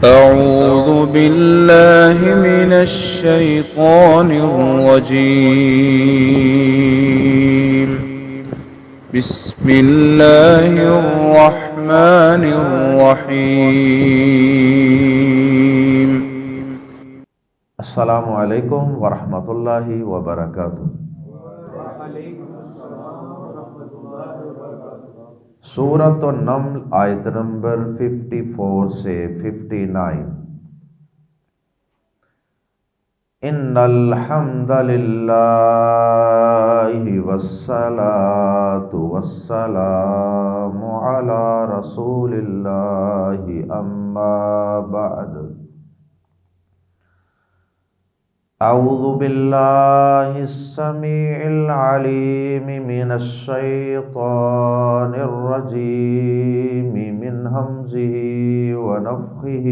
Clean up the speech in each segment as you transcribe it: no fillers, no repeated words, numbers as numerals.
أعوذ بالله من الشيطان الرجيم. بسم الله الرحمن الرحيم. السلام علیکم ورحمۃ اللہ وبرکاتہ۔ سورۃ النمل آیت نمبر 54 سے 59۔ ان الحمد للہ والصلاۃ والسلام علی رسول اللہ اما بعد۔ اعوذ باللہ السمیع العلیم من الشیطان الرجیم من ہمزہ ونفخہ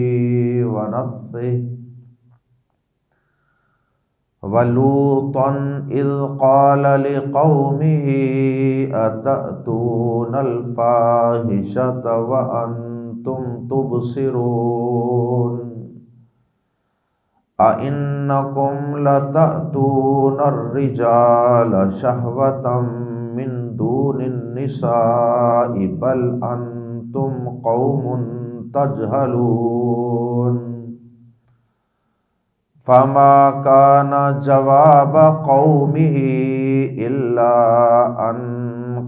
ونفثہ۔ وَلُوطًا إِذْ قَالَ لِقَوْمِهِ أَتَأْتُونَ الْفَاحِشَةَ وَأَنْتُمْ تُبْصِرُونَ أَإِنَّكُمْ لَتَأْتُونَ الرِّجَالَ شَهْوَةً مِّن دُونِ النِّسَاءِ بَلْ أَنْتُمْ قَوْمٌ تَجْهَلُونَ۔ فَمَا كَانَ جَوَابَ قَوْمِهِ إِلَّا أَنْ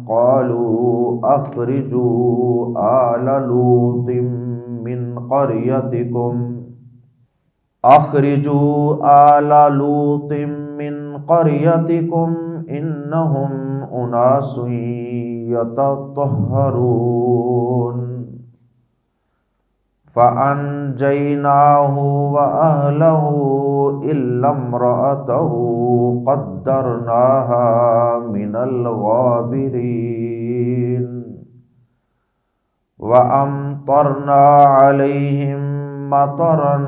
قَالُوا أَخْرِجُوا آلَ لُوطٍ مِّنْ قَرْيَتِكُمْ إِنَّهُمْ أُنَاسٌ يَتَطَهَّرُونَ۔ فَأَنْجَيْنَاهُ وَأَهْلَهُ إِلَّا امْرَأَتَهُ قَدَّرْنَاهَا مِنَ الْغَابِرِينَ۔ وَأَمْطَرْنَا عَلَيْهِمْ مَطَرًا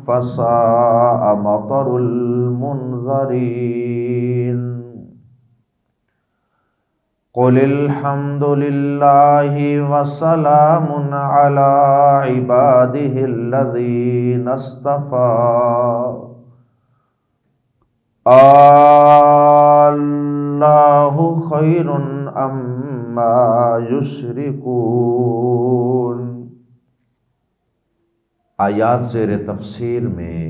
فَسَاءَ مَطَرُ الْمُنذَرِينَ۔ قُلِ الْحَمْدُ لِلَّهِ وَسَلَامٌ عَلَى عِبَادِهِ الَّذِينَ اصْطَفَىٰ۔ اللَّهُ خَيْرٌ عَمَّا يُشْرِكُونَ۔ آیات زیر تفسیر میں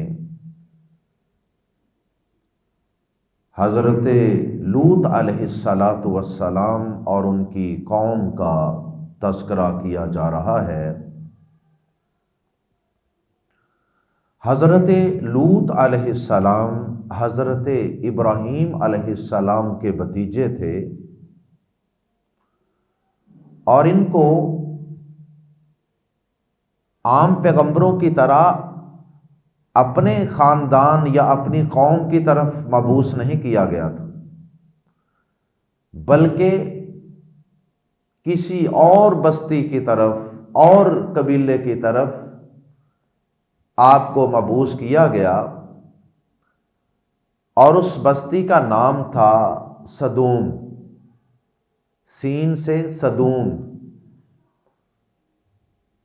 حضرت لوط علیہ السلام اور ان کی قوم کا تذکرہ کیا جا رہا ہے۔ حضرت لوط علیہ السلام حضرت ابراہیم علیہ السلام کے بھتیجے تھے، اور ان کو عام پیغمبروں کی طرح اپنے خاندان یا اپنی قوم کی طرف مبعوث نہیں کیا گیا تھا، بلکہ کسی اور بستی کی طرف اور قبیلے کی طرف آپ کو مبعوث کیا گیا، اور اس بستی کا نام تھا سدوم، سین سے سدوم۔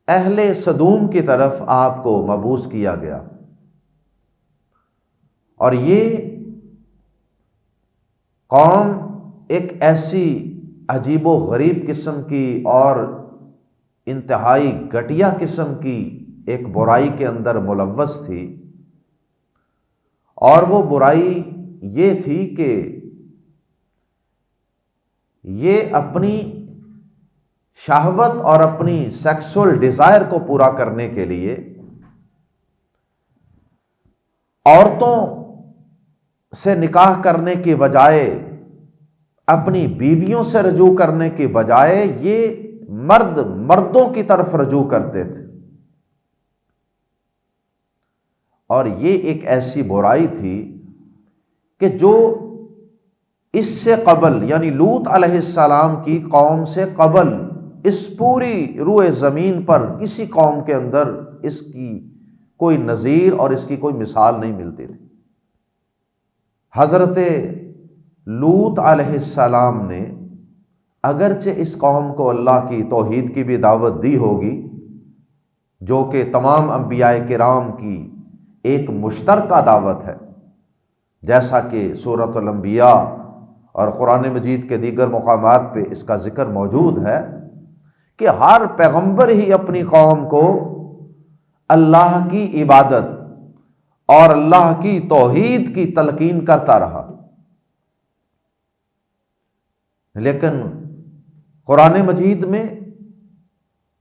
اہل سدوم کی طرف آپ کو مبعوث کیا گیا، اور یہ قوم ایک ایسی عجیب و غریب قسم کی اور انتہائی گھٹیا قسم کی ایک برائی کے اندر ملوث تھی، اور وہ برائی یہ تھی کہ یہ اپنی شہوت اور اپنی سیکسول ڈیزائر کو پورا کرنے کے لیے عورتوں سے نکاح کرنے کی بجائے، اپنی بیویوں سے رجوع کرنے کی بجائے یہ مردوں کی طرف رجوع کرتے تھے، اور یہ ایک ایسی برائی تھی کہ جو اس سے قبل یعنی لوط علیہ السلام کی قوم سے قبل اس پوری روئے زمین پر کسی قوم کے اندر اس کی کوئی نظیر اور اس کی کوئی مثال نہیں ملتی تھی۔ حضرت لوط علیہ السلام نے اگرچہ اس قوم کو اللہ کی توحید کی بھی دعوت دی ہوگی، جو کہ تمام انبیاء کرام کی ایک مشترکہ دعوت ہے، جیسا کہ سورۃ الانبیاء اور قرآن مجید کے دیگر مقامات پہ اس کا ذکر موجود ہے کہ ہر پیغمبر ہی اپنی قوم کو اللہ کی عبادت اور اللہ کی توحید کی تلقین کرتا رہا۔ لیکن قرآن مجید میں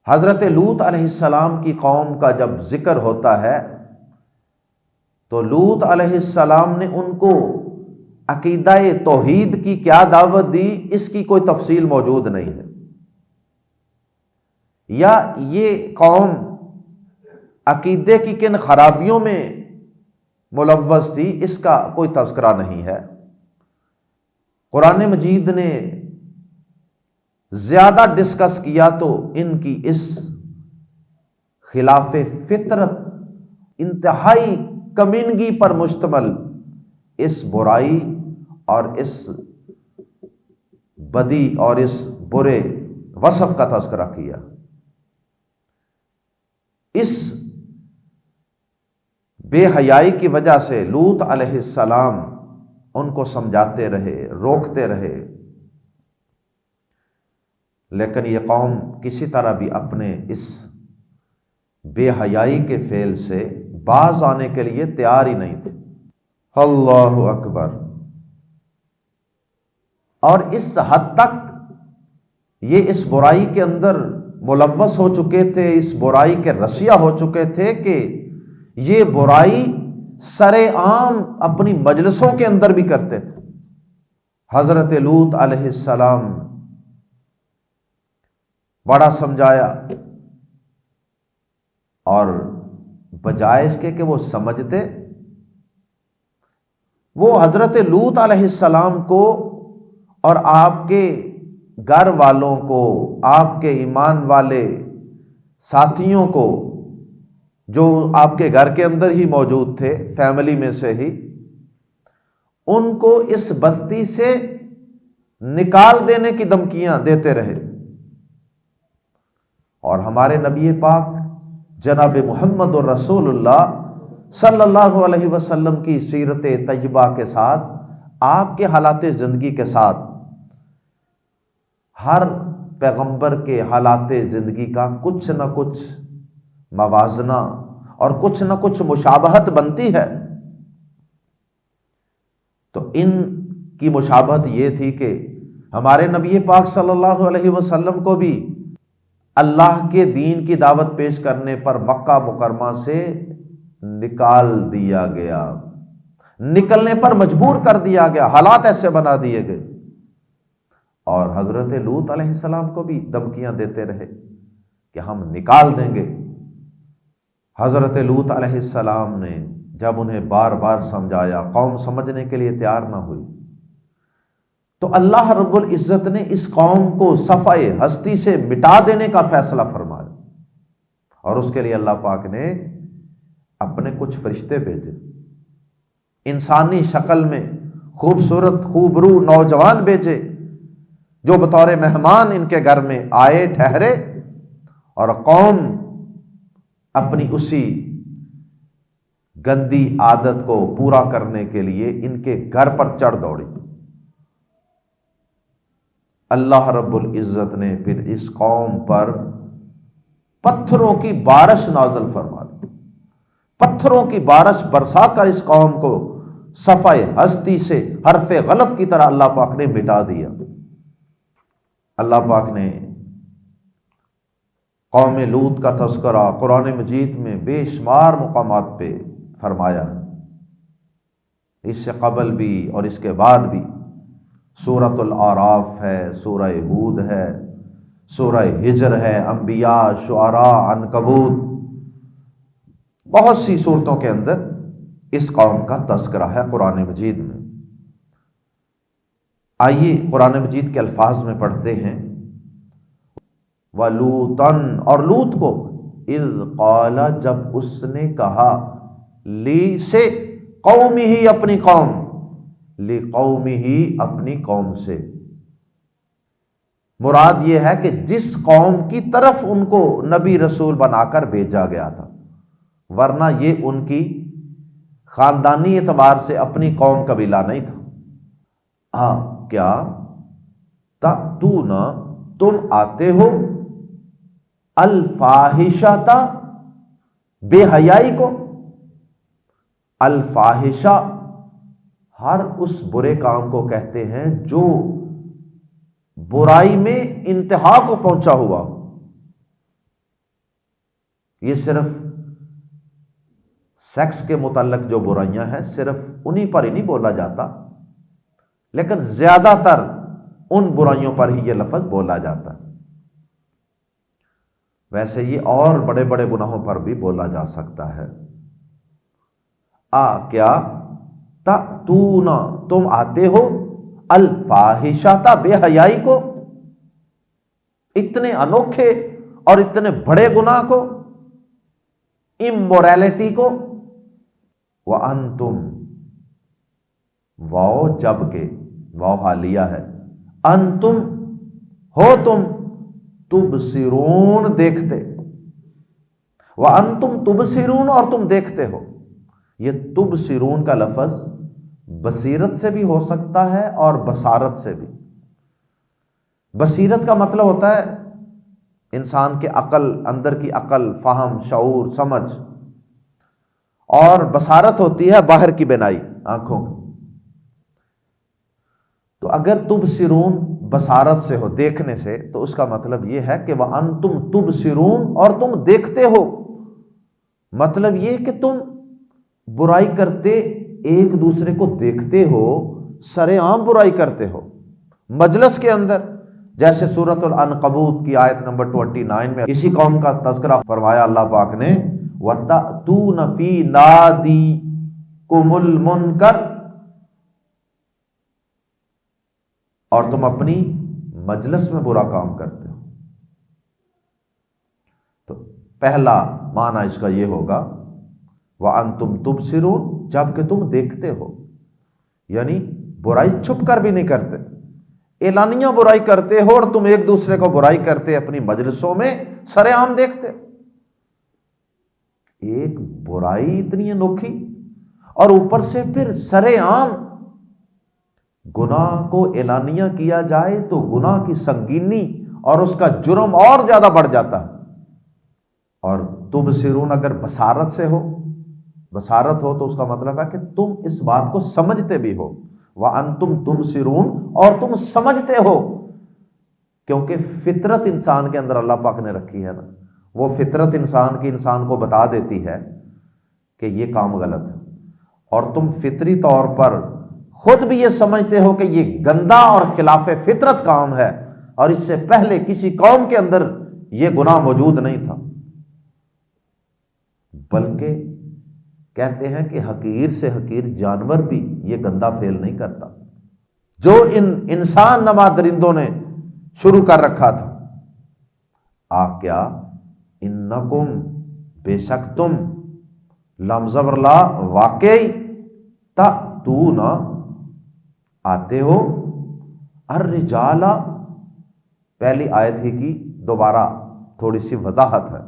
حضرت لوط علیہ السلام کی قوم کا جب ذکر ہوتا ہے تو لوط علیہ السلام نے ان کو عقیدہ توحید کی کیا دعوت دی، اس کی کوئی تفصیل موجود نہیں ہے، یا یہ قوم عقیدے کی کن خرابیوں میں ملوث تھی، اس کا کوئی تذکرہ نہیں ہے۔ قرآن مجید نے زیادہ ڈسکس کیا تو ان کی اس خلاف فطرت انتہائی کمینگی پر مشتمل اس برائی اور اس بدی اور اس برے وصف کا تذکرہ کیا۔ اس بے حیائی کی وجہ سے لوط علیہ السلام ان کو سمجھاتے رہے، روکتے رہے، لیکن یہ قوم کسی طرح بھی اپنے اس بے حیائی کے فعل سے باز آنے کے لیے تیار ہی نہیں تھے۔ اللہ اکبر۔ اور اس حد تک یہ اس برائی کے اندر ملوث ہو چکے تھے، اس برائی کے رسیا ہو چکے تھے کہ یہ برائی سر عام اپنی مجلسوں کے اندر بھی کرتے تھے۔ حضرت لوط علیہ السلام بڑا سمجھایا، اور بجائے اس کے کہ وہ سمجھتے، وہ حضرت لوط علیہ السلام کو اور آپ کے گھر والوں کو، آپ کے ایمان والے ساتھیوں کو جو آپ کے گھر کے اندر ہی موجود تھے، فیملی میں سے ہی، ان کو اس بستی سے نکال دینے کی دھمکیاں دیتے رہے۔ اور ہمارے نبی پاک جناب محمد الرسول اللہ صلی اللہ علیہ وسلم کی سیرت طیبہ کے ساتھ، آپ کے حالات زندگی کے ساتھ، ہر پیغمبر کے حالات زندگی کا کچھ نہ کچھ موازنہ اور کچھ نہ کچھ مشابہت بنتی ہے۔ تو ان کی مشابہت یہ تھی کہ ہمارے نبی پاک صلی اللہ علیہ وسلم کو بھی اللہ کے دین کی دعوت پیش کرنے پر مکہ مکرمہ سے نکال دیا گیا، نکلنے پر مجبور کر دیا گیا، حالات ایسے بنا دیے گئے۔ اور حضرت لوط علیہ السلام کو بھی دھمکیاں دیتے رہے کہ ہم نکال دیں گے۔ حضرت لوط علیہ السلام نے جب انہیں بار بار سمجھایا، قوم سمجھنے کے لیے تیار نہ ہوئی، تو اللہ رب العزت نے اس قوم کو صفحہ ہستی سے مٹا دینے کا فیصلہ فرمایا، اور اس کے لیے اللہ پاک نے اپنے کچھ فرشتے بھیجے، انسانی شکل میں خوبصورت خوبرو نوجوان بھیجے، جو بطور مہمان ان کے گھر میں آئے، ٹھہرے، اور قوم اپنی اسی گندی عادت کو پورا کرنے کے لیے ان کے گھر پر چڑھ دوڑی۔ اللہ رب العزت نے پھر اس قوم پر پتھروں کی بارش نازل فرما دی، پتھروں کی بارش برسا کر اس قوم کو صفحہ ہستی سے حرف غلط کی طرح اللہ پاک نے مٹا دیا۔ اللہ پاک نے قوم لوط کا تذکرہ قرآن مجید میں بے شمار مقامات پہ فرمایا، اس سے قبل بھی اور اس کے بعد بھی۔ سورۃ الاعراف ہے، سورہ ہود ہے، سورہ ہجر ہے، انبیاء، شعراء، عنکبوت، بہت سی صورتوں کے اندر اس قوم کا تذکرہ ہے قرآن مجید میں۔ آئیے قرآن مجید کے الفاظ میں پڑھتے ہیں۔ وَلُوطًا، اور لوط کو، اذ قال، جب اس نے کہا، لی سے، قومہ، اپنی قوم، لقومہ، اپنی قوم سے، مراد یہ ہے کہ جس قوم کی طرف ان کو نبی رسول بنا کر بھیجا گیا تھا، ورنہ یہ ان کی خاندانی اعتبار سے اپنی قوم قبیلہ نہیں تھا۔ کیا تأتون، تم آتے ہو، الفاحشۃ، بے حیائی کو۔ الفاحشہ ہر اس برے کام کو کہتے ہیں جو برائی میں انتہا کو پہنچا ہوا ہو۔ یہ صرف سیکس کے متعلق جو برائیاں ہیں صرف انہی پر ہی نہیں بولا جاتا، لیکن زیادہ تر ان برائیوں پر ہی یہ لفظ بولا جاتا ہے۔ ویسے یہ اور بڑے بڑے گناہوں پر بھی بولا جا سکتا ہے۔ کیا تأتون، تم آتے ہو، الفاحشۃ، بے حیائی کو، اتنے انوکھے اور اتنے بڑے گناہ کو، امورالٹی کو۔ وَأَنْتُمْ، واو جب کے، واو حالیہ ہے، انتم ہو تم، تبصرون دیکھتے، وَأَنْتُمْ تبصرون اور تم دیکھتے ہو۔ یہ تبصرون کا لفظ بصیرت سے بھی ہو سکتا ہے اور بصارت سے بھی۔ بصیرت کا مطلب ہوتا ہے انسان کے عقل، اندر کی عقل، فہم، شعور، سمجھ، اور بصارت ہوتی ہے باہر کی بینائی، آنکھوں کی۔ تو اگر تبصرون بصارت سے ہو، دیکھنے سے، تو اس کا مطلب یہ ہے کہ وَأَنْتُمْ تُبْصِرُونَ، اور تم دیکھتے ہو۔ مطلب یہ کہ تم برائی کرتے ایک دوسرے کو دیکھتے ہو، سرے عام برائی کرتے ہو مجلس کے اندر، جیسے سورۃ العنکبوت کی آیت نمبر 29 میں اسی قوم کا تذکرہ فرمایا اللہ پاک نے، وَتَأْتُونَ فِي نَادِيكُمُ الْمُنْكَرَ، اور تم اپنی مجلس میں برا کام کرتے ہو۔ تو پہلا معنی اس کا یہ ہوگا وَأَنْتُمْ تُبْصِرُونَ، جب کہ تم دیکھتے ہو، یعنی برائی چھپ کر بھی نہیں کرتے، اعلانیہ برائی کرتے ہو، اور تم ایک دوسرے کو برائی کرتے اپنی مجلسوں میں سر عام دیکھتے۔ ایک برائی اتنی انوکھی اور اوپر سے پھر سر عام گناہ کو اعلانیہ کیا جائے تو گناہ کی سنگینی اور اس کا جرم اور زیادہ بڑھ جاتا ہے۔ اور تبصرون اگر بصارت سے ہو، بصارت ہو تو اس کا مطلب ہے کہ تم اس بات کو سمجھتے بھی ہو، وَأَنْتُمْ تُبْصِرُونَ، اور تم سمجھتے ہو، کیونکہ فطرت انسان کے اندر اللہ پاک نے رکھی ہے نا، وہ فطرت انسان کو بتا دیتی ہے کہ یہ کام غلط ہے، اور تم فطری طور پر خود بھی یہ سمجھتے ہو کہ یہ گندا اور خلاف فطرت کام ہے، اور اس سے پہلے کسی قوم کے اندر یہ گناہ موجود نہیں تھا۔ بلکہ کہتے ہیں کہ حقیر سے حقیر جانور بھی یہ گندا فعل نہیں کرتا جو ان انسان نما درندوں نے شروع کر رکھا تھا۔ کیا انکم، بے شک تم، لمز لا واقعی، تأتون آتے ہو، الرجال، پہلی آیت ہی کی دوبارہ تھوڑی سی وضاحت ہے،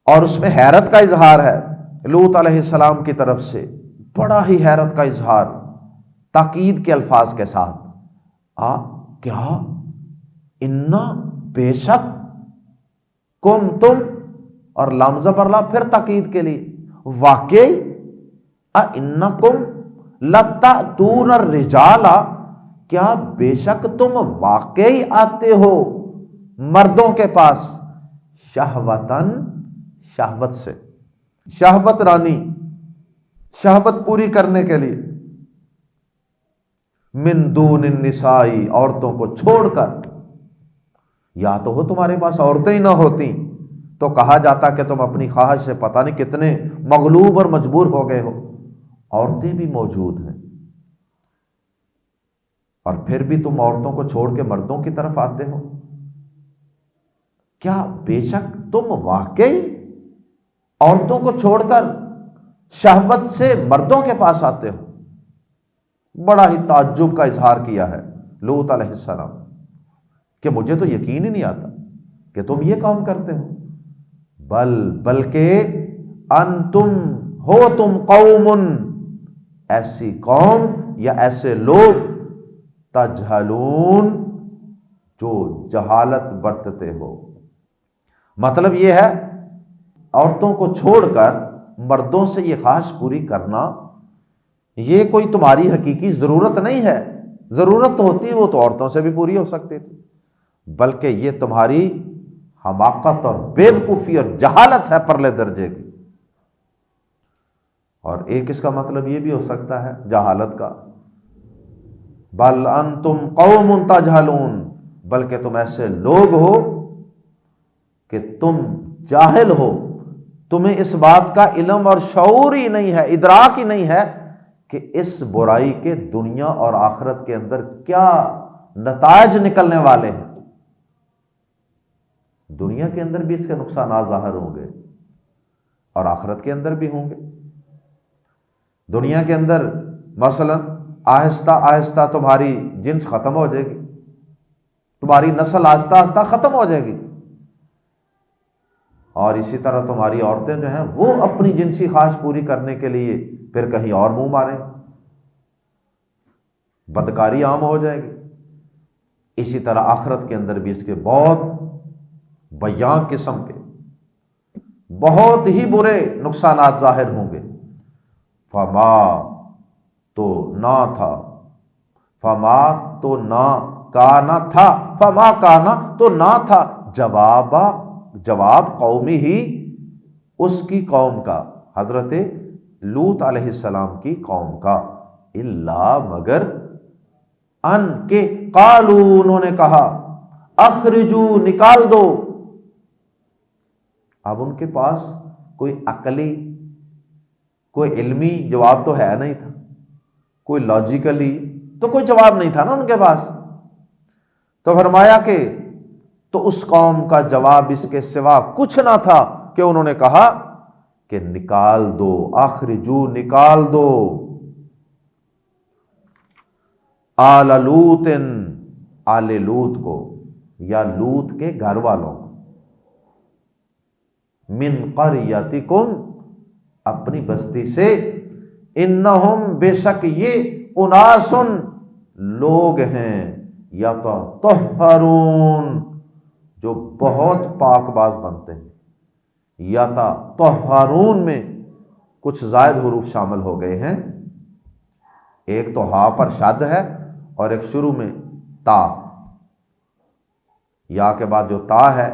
اور اس میں حیرت کا اظہار ہے لوط علیہ السلام کی طرف سے، بڑا ہی حیرت کا اظہار تاکید کے الفاظ کے ساتھ۔ کیا انا، بے شک، کم تم، اور لام زبر لا پھر تاکید کے لیے، واقعی، انکم لتأتون الرجال، کیا بے شک تم واقعی آتے ہو مردوں کے پاس، شہوتن، شہوت سے، شہوت رانی، شہوت پوری کرنے کے لیے، من دون النساء، عورتوں کو چھوڑ کر۔ یا تو ہو تمہارے پاس عورتیں ہی نہ ہوتی تو کہا جاتا کہ تم اپنی خواہش سے پتہ نہیں کتنے مغلوب اور مجبور ہو گئے ہو، عورتیں بھی موجود ہیں، اور پھر بھی تم عورتوں کو چھوڑ کے مردوں کی طرف آتے ہو۔ کیا بے شک تم واقعی عورتوں کو چھوڑ کر شہوت سے مردوں کے پاس آتے ہو؟ بڑا ہی تعجب کا اظہار کیا ہے لوط علیہ السلام، کہ مجھے تو یقین ہی نہیں آتا کہ تم یہ کام کرتے ہو، بلکہ انتم ہو تم قوم، ایسی قوم یا ایسے لوگ، تجہلون، جو جہالت برتتے ہو۔ مطلب یہ ہے عورتوں کو چھوڑ کر مردوں سے یہ خواہش پوری کرنا یہ کوئی تمہاری حقیقی ضرورت نہیں ہے، ضرورت تو ہوتی وہ تو عورتوں سے بھی پوری ہو سکتی تھی، بلکہ یہ تمہاری حماقت اور بیوقوفی اور جہالت ہے پرلے درجے کی۔ اور ایک اس کا مطلب یہ بھی ہو سکتا ہے جہالت کا، بل انتم قوم تجہلون، بلکہ تم ایسے لوگ ہو کہ تم جاہل ہو، تمہیں اس بات کا علم اور شعور ہی نہیں ہے، ادراک ہی نہیں ہے کہ اس برائی کے دنیا اور آخرت کے اندر کیا نتائج نکلنے والے ہیں۔ دنیا کے اندر بھی اس کے نقصانات ظاہر ہوں گے اور آخرت کے اندر بھی ہوں گے۔ دنیا کے اندر مثلا آہستہ آہستہ تمہاری جنس ختم ہو جائے گی، تمہاری نسل آہستہ آہستہ ختم ہو جائے گی، اور اسی طرح تمہاری عورتیں جو ہیں وہ اپنی جنسی خواہش پوری کرنے کے لیے پھر کہیں اور منہ ماریں، بدکاری عام ہو جائے گی۔ اسی طرح آخرت کے اندر بھی اس کے بہت بیاں قسم کے بہت ہی برے نقصانات ظاہر ہوں گے۔ فما تو نہ تھا، فما تو نہ کانا تھا، فما کانا تو نہ تھا، جواب قومی ہی، اس کی قوم کا، حضرت لوط علیہ السلام کی قوم کا، الا مگر ان کے قالو، انہوں نے کہا، اخرجو، نکال دو۔ اب ان کے پاس کوئی عقلی کوئی علمی جواب تو ہے نہیں تھا، کوئی لاجیکلی تو کوئی جواب نہیں تھا نا ان کے پاس، تو فرمایا کہ تو اس قوم کا جواب اس کے سوا کچھ نہ تھا کہ انہوں نے کہا کہ نکال دو، اخرجو، نکال دو، آل لوط، آل لوط کو یا لوط کے گھر والوں کو، من قریتکم، اپنی بستی سے، انہم، بے شک یہ، اناسن، لوگ ہیں، یتطہرون، جو بہت پاک باز بنتے ہیں۔ یتطہرون میں کچھ زائد حروف شامل ہو گئے ہیں، ایک تو ہا پر شد ہے اور ایک شروع میں تا، یا کے بعد جو تا ہے،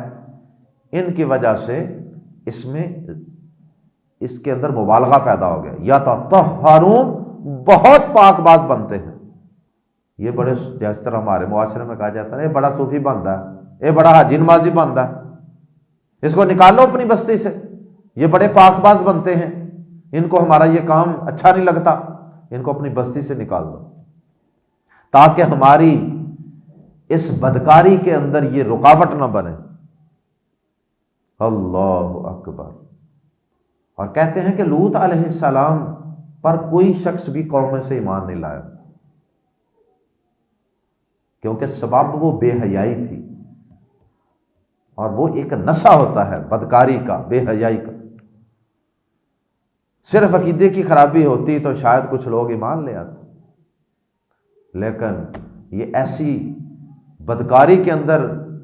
ان کی وجہ سے اس میں اس کے اندر مبالغہ پیدا ہو گیا، یتطہرون، بہت پاک باز بنتے ہیں۔ یہ بڑے، جس طرح ہمارے معاشرے میں کہا جاتا ہے یہ بڑا صوفی بندہ ہے، یہ بڑا حاجی نمازی بندہ ہے، اس کو نکالو اپنی بستی سے، یہ بڑے پاک باز بنتے ہیں، ان کو ہمارا یہ کام اچھا نہیں لگتا، ان کو اپنی بستی سے نکال دو، تاکہ ہماری اس بدکاری کے اندر یہ رکاوٹ نہ بنے۔ اللہ اکبر۔ اور کہتے ہیں کہ لوط علیہ السلام پر کوئی شخص بھی قوم میں سے ایمان نہیں لایا، کیونکہ سبب وہ بے حیائی تھی، اور وہ ایک نشہ ہوتا ہے بدکاری کا، بے حیائی کا۔ صرف عقیدے کی خرابی ہوتی تو شاید کچھ لوگ ایمان لے آتے، لیکن یہ ایسی بدکاری کے اندر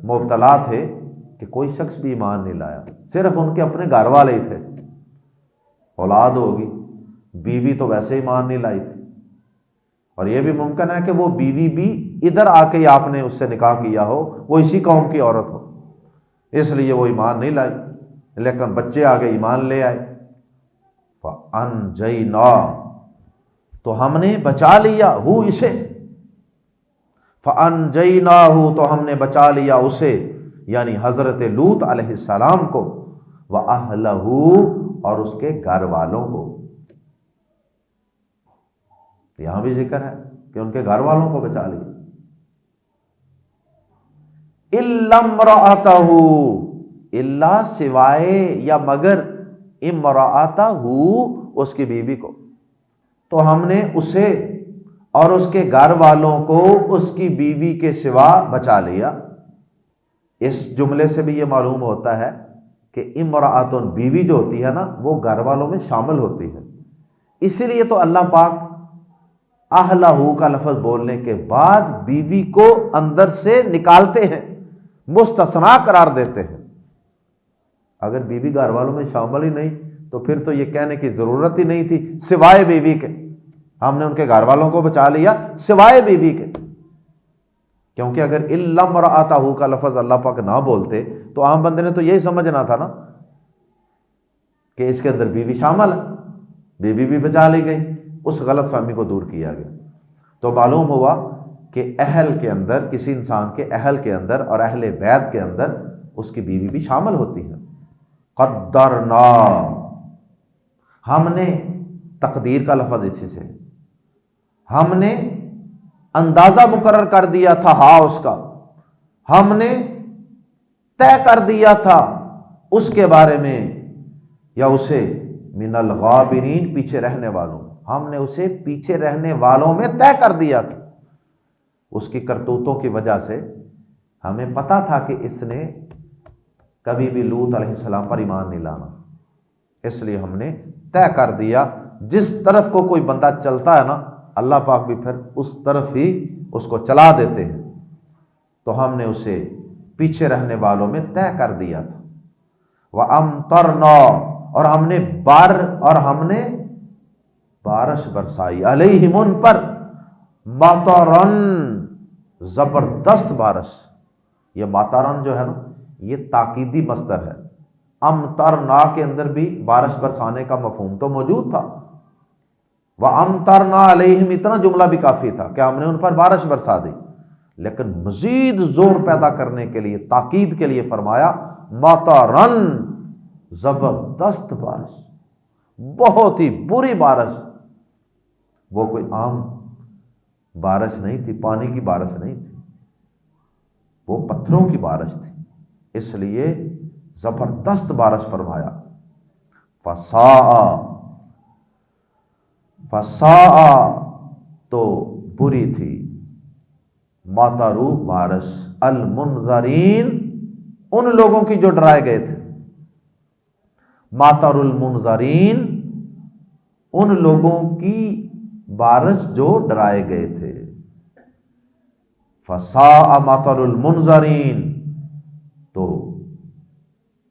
مبتلا تھے کہ کوئی شخص بھی ایمان نہیں لایا، صرف ان کے اپنے گھر والے ہی تھے، اولاد ہوگی، بیوی تو ویسے ایمان نہیں لائی تھی، اور یہ بھی ممکن ہے کہ وہ بیوی بھی ادھر آ کے آپ نے اس سے نکاح کیا ہو، وہ اسی قوم کی عورت ہو، اس لیے وہ ایمان نہیں لائی، لیکن بچے آگے ایمان لے آئے۔ فَأَنْجَيْنَاهُ، تو ہم نے بچا لیا ہو اسے، فَأَنْجَيْنَاهُ، تو ہم نے بچا لیا اسے، یعنی حضرت لوط علیہ السلام کو، وَأَهْلَهُ، اور اس کے گھر والوں کو۔ یہاں بھی ذکر ہے کہ ان کے گھر والوں کو بچا لیا۔ إِلَّا امْرَأَتَهُ، الا سوائے یا مگر، امرأتہ، اس کی بیوی کو، تو ہم نے اسے اور اس کے گھر والوں کو اس کی بیوی کے سوا بچا لیا۔ اس جملے سے بھی یہ معلوم ہوتا ہے کہ امرأۃ بیوی جو ہوتی ہے نا وہ گھر والوں میں شامل ہوتی ہے، اسی لیے تو اللہ پاک اہلہ کا لفظ بولنے کے بعد بیوی کو اندر سے نکالتے ہیں، مستثنا قرار دیتے ہیں۔ اگر بیوی گھر والوں میں شامل ہی نہیں تو پھر تو یہ کہنے کی ضرورت ہی نہیں تھی سوائے بیوی کے، ہم نے ان کے گھر والوں کو بچا لیا سوائے بیوی کے، کیونکہ اگر الا امرأتہ کا لفظ اللہ پاک نہ بولتے تو عام بندے نے تو یہی سمجھنا تھا نا کہ اس کے اندر بیوی شامل ہے، بیوی بھی بچا لی گئی، اس غلط فہمی کو دور کیا گیا۔ تو معلوم ہوا کہ اہل کے اندر، کسی انسان کے اہل کے اندر اور اہل بیت کے اندر اس کی بیوی بھی شامل ہوتی ہے۔ قدرنا، ہم نے، تقدیر کا لفظ اسی سے، ہم نے اندازہ مقرر کر دیا تھا، ہاں اس کا ہم نے طے کر دیا تھا اس کے بارے میں، یا اسے من الغابرین، پیچھے رہنے والوں، ہم نے اسے پیچھے رہنے والوں میں طے کر دیا تھا۔ اس کی کرتوتوں کی وجہ سے ہمیں پتا تھا کہ اس نے کبھی بھی لوط علیہ السلام پر ایمان نہیں لانا، اس لیے ہم نے طے کر دیا جس طرف کو کوئی بندہ چلتا ہے نا اللہ پاک بھی پھر اس طرف ہی اس کو چلا دیتے ہیں، تو ہم نے اسے پیچھے رہنے والوں میں طے کر دیا تھا۔ وَأَمْطَرْنَا، اور ہم نے بارش برسائی، علیہم، ان پر، مطرن، زبردست بارش۔ یہ مطرن جو ہے نا یہ تاکیدی مصدر ہے، امطرنا کے اندر بھی بارش برسانے کا مفہوم تو موجود تھا، وَأَمْطَرْنَا عَلَيْهِمْ اتنا جملہ بھی کافی تھا کہ ہم نے ان پر بارش برسا دی، لیکن مزید زور پیدا کرنے کے لیے، تاکید کے لیے فرمایا مطرن، زبردست بارش، بہت ہی بری بارش۔ وہ کوئی عام بارش نہیں تھی، پانی کی بارش نہیں تھی، وہ پتھروں کی بارش تھی، اس لیے زبردست بارش فرمایا۔ فساء، تو بری تھی، مطرو، بارش، المنذرین، ان لوگوں کی جو ڈرائے گئے تھے، مطر المنذرین، ان لوگوں کی بارش جو ڈرائے گئے تھے۔ فساء مطر المنذرین، تو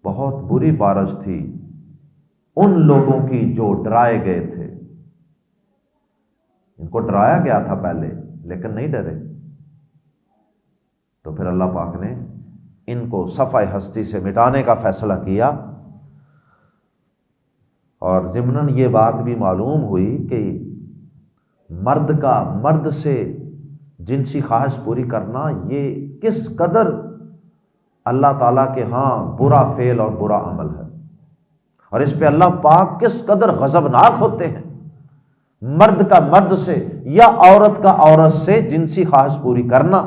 بہت بری بارش تھی ان لوگوں کی جو ڈرائے گئے تھے۔ ان کو ڈرایا گیا تھا پہلے لیکن نہیں ڈرے، تو پھر اللہ پاک نے ان کو صفحہ ہستی سے مٹانے کا فیصلہ کیا۔ اور ضمناً یہ بات بھی معلوم ہوئی کہ مرد سے جنسی خواہش پوری کرنا یہ کس قدر اللہ تعالیٰ کے ہاں برا فعل اور برا عمل ہے، اور اس پہ اللہ پاک کس قدر غضبناک ہوتے ہیں۔ مرد کا مرد سے یا عورت کا عورت سے جنسی خواہش پوری کرنا،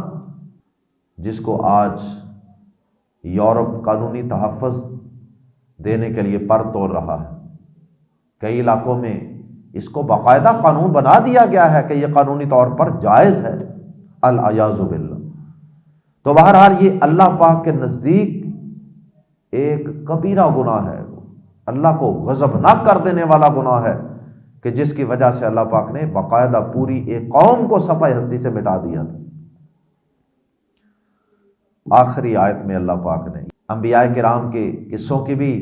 جس کو آج یورپ قانونی تحفظ دینے کے لیے پر توڑ رہا ہے، کئی علاقوں میں اس کو باقاعدہ قانون بنا دیا گیا ہے کہ یہ قانونی طور پر جائز ہے، العیاذ باللہ۔ تو بہرحال یہ اللہ پاک کے نزدیک ایک کبیرہ گناہ ہے، اللہ کو غضبناک کر دینے والا گناہ ہے، کہ جس کی وجہ سے اللہ پاک نے باقاعدہ پوری ایک قوم کو صفحہ ہستی سے مٹا دیا تھا۔ آخری آیت میں اللہ پاک نے انبیاء کرام کے قصوں کی بھی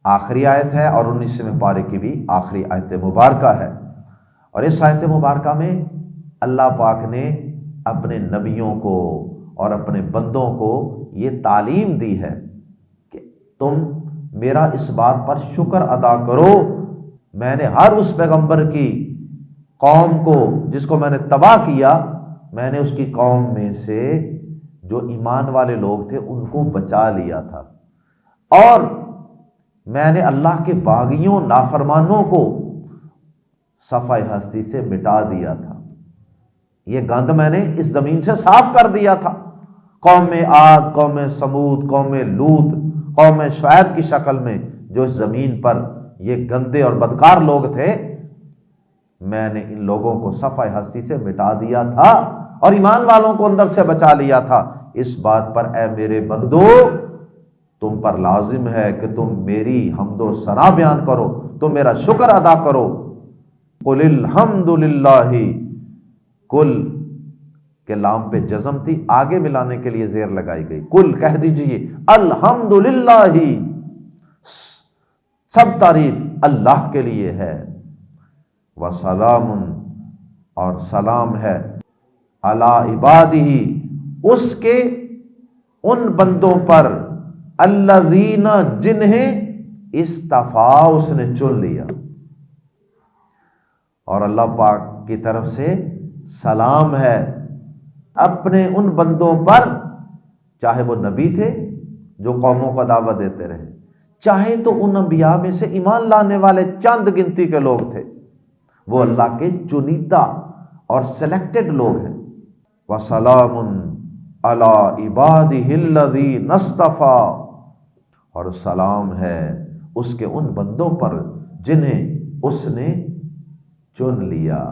آخری آیت ہے اور 19ویں پارے کی بھی آخری آیت مبارکہ ہے، اور اس آیت مبارکہ میں اللہ پاک نے اپنے نبیوں کو اور اپنے بندوں کو یہ تعلیم دی ہے کہ تم میرا اس بات پر شکر ادا کرو، میں نے ہر اس پیغمبر کی قوم کو جس کو میں نے تباہ کیا، میں نے اس کی قوم میں سے جو ایمان والے لوگ تھے ان کو بچا لیا تھا، اور میں نے اللہ کے باغیوں نافرمانوں کو صفحہ ہستی سے مٹا دیا تھا۔ یہ گند میں نے اس زمین سے صاف کر دیا تھا۔ قوم عاد، قوم سمود، قوم لوط، قوم شعیب کی شکل میں جو اس زمین پر یہ گندے اور بدکار لوگ تھے، میں نے ان لوگوں کو صفحہ ہستی سے مٹا دیا تھا اور ایمان والوں کو اندر سے بچا لیا تھا۔ اس بات پر اے میرے بندو تم پر لازم ہے کہ تم میری حمد و ثنا بیان کرو، تم میرا شکر ادا کرو۔ قل الحمد للہ، کل کے لام پہ جزم تھی، آگے ملانے کے لیے زیر لگائی گئی، کل کہہ دیجئے الحمد للہ، سب تعریف اللہ کے لیے ہے، وسلام، اور سلام ہے، علی عبادہ، اس کے ان بندوں پر، الذین، جنہیں اصطفیٰ، اس نے چن لیا، اور اللہ پاک کی طرف سے سلام ہے اپنے ان بندوں پر، چاہے وہ نبی تھے جو قوموں کو دعوت دیتے رہے، چاہے تو ان انبیاء میں سے ایمان لانے والے چند گنتی کے لوگ تھے، وہ اللہ کے چنیدہ اور سلیکٹڈ لوگ ہیں۔ وَسَلَامٌ عَلَىٰ عِبَادِهِ الَّذِينَ اصْطَفَىٰ، اور سلام ہے اس کے ان بندوں پر جنہیں اس نے چن لیا۔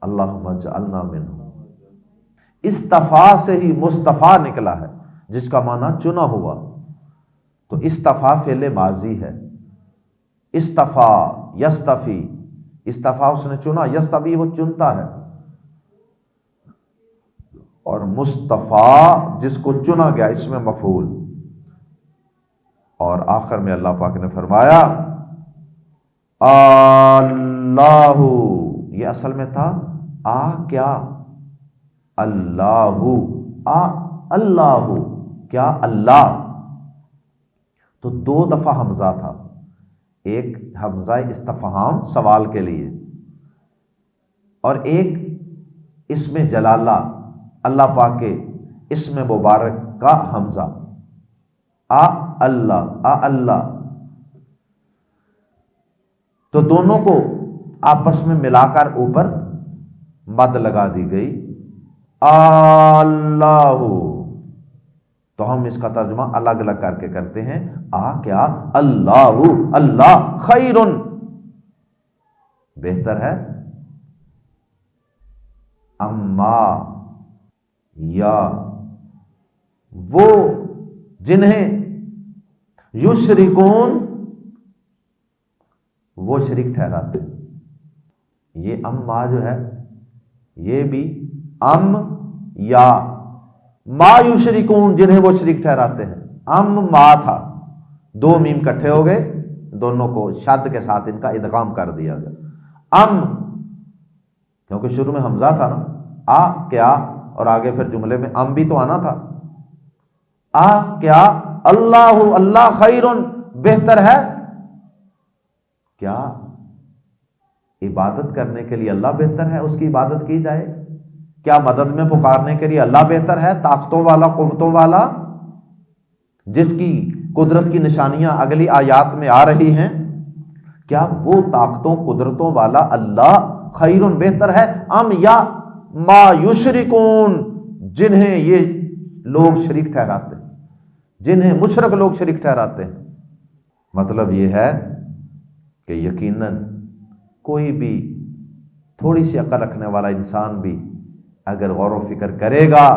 اللہم اجعلنا منہم۔ اصطفیٰ سے ہی مصطفیٰ نکلا ہے، جس کا معنی چنا ہوا، تو اصطفیٰ فعل ماضی ہے، اصطفیٰ یستفی، اصطفیٰ اس نے چنا، یستفی وہ چنتا ہے، اور مصطفیٰ جس کو چنا گیا، اس میں مفعول۔ اور آخر میں اللہ پاک نے فرمایا اللہ، یہ اصل میں تھا کیا اللہ، اللہ کیا اللہ، تو دو دفعہ حمزہ تھا، ایک حمزہ استفہام سوال کے لیے، اور ایک اسم جلالہ اللہ پاک کے اسم مبارک کا حمزہ، اللہ، اللہ، تو دونوں کو آپس میں ملا کر اوپر مد لگا دی گئی، اللہ، تو ہم اس کا ترجمہ الگ الگ کر کے کرتے ہیں، کیا اللہ، اللہ خیر، بہتر ہے، اما، یا وہ جنہیں یشرکون، وہ شریک ٹھہراتے ہیں، یہ اما جو ہے یہ بھی یا ما یشرکون، جنہیں وہ شریک ٹھہراتے ہیں، ما تھا، دو میم کٹھے ہو گئے، دونوں کو شد کے ساتھ ان کا ادغام کر دیا گیا، کیونکہ شروع میں حمزہ تھا نا، کیا، اور آگے پھر جملے میں بھی تو آنا تھا، کیا اللہ، اللہ خیر، بہتر ہے، کیا عبادت کرنے کے لیے اللہ بہتر ہے، اس کی عبادت کی جائے، کیا مدد میں پکارنے کے لیے اللہ بہتر ہے، طاقتوں والا، قوتوں والا، جس کی قدرت کی نشانیاں اگلی آیات میں آ رہی ہیں، کیا وہ طاقتوں قدرتوں والا اللہ خیر، بہتر ہے، یا ما یشرکون، جنہیں یہ لوگ شریک ٹھہراتے ہیں، جنہیں مشرک لوگ شریک ٹھہراتے ہیں۔ مطلب یہ ہے کہ یقیناً کوئی بھی تھوڑی سی عقل رکھنے والا انسان بھی اگر غور و فکر کرے گا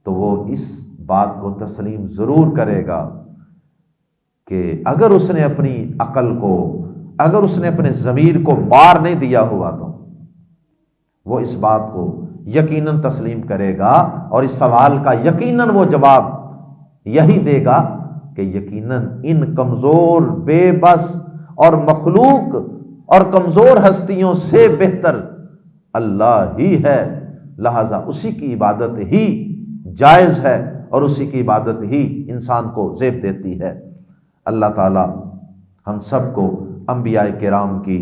تو وہ اس بات کو تسلیم ضرور کرے گا کہ اگر اس نے اپنی عقل کو، اگر اس نے اپنے ضمیر کو مار نہیں دیا ہوا تو وہ اس بات کو یقیناً تسلیم کرے گا، اور اس سوال کا یقیناً وہ جواب یہی دے گا کہ یقیناً ان کمزور، بے بس اور مخلوق اور کمزور ہستیوں سے بہتر اللہ ہی ہے، لہذا اسی کی عبادت ہی جائز ہے، اور اسی کی عبادت ہی انسان کو زیب دیتی ہے۔ اللہ تعالی ہم سب کو انبیاء کرام کی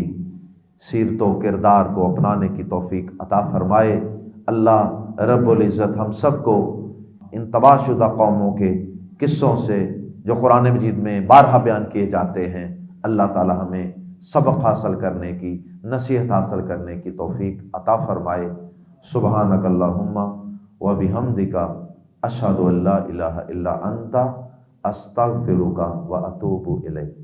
سیرت و کردار کو اپنانے کی توفیق عطا فرمائے۔ اللہ رب العزت ہم سب کو ان تباہ شدہ قوموں کے قصوں سے جو قرآن مجید میں بارہا بیان کیے جاتے ہیں، اللہ تعالی ہمیں سبق حاصل کرنے کی، نصیحت حاصل کرنے کی توفیق عطا فرمائے۔ سبحانک اللہم و بحمدک، اشہد ان لا الہ الا انت، استغفرک و اتوب الیک۔